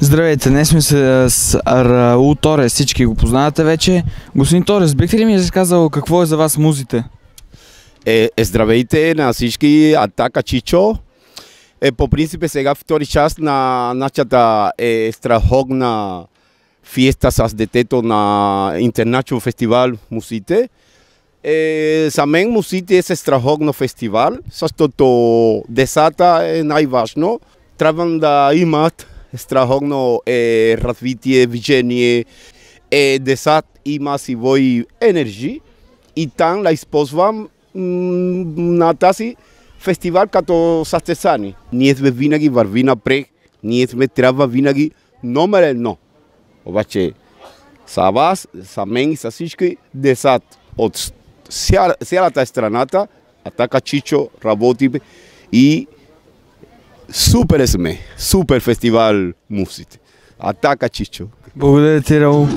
Здравейте, днес сме с Раул Торес, всички го познавате вече. Господин Торес, бихте ли ми разказал какво е за вас музите? Здравейте на всички, Атака Чичо. По принцип сега втори част на нашата страхотна фиеста с детето на International фестивал Мусите. За мен Мусите е страхотно фестивал, защото децата е най-важно. Трябва да имат страхотно развитие, движение, децата има свои енергии и там да използвам на тази фестивал като състезание. Ние сме винаги върви напред, ние сме трябва винаги номер едно. Обаче за вас, за мен и за всички децата от цялата страната, Атака Чичо работи и супер сме, супер фестивал Мусите. Атака Чичо. Благодаря ти, Раул.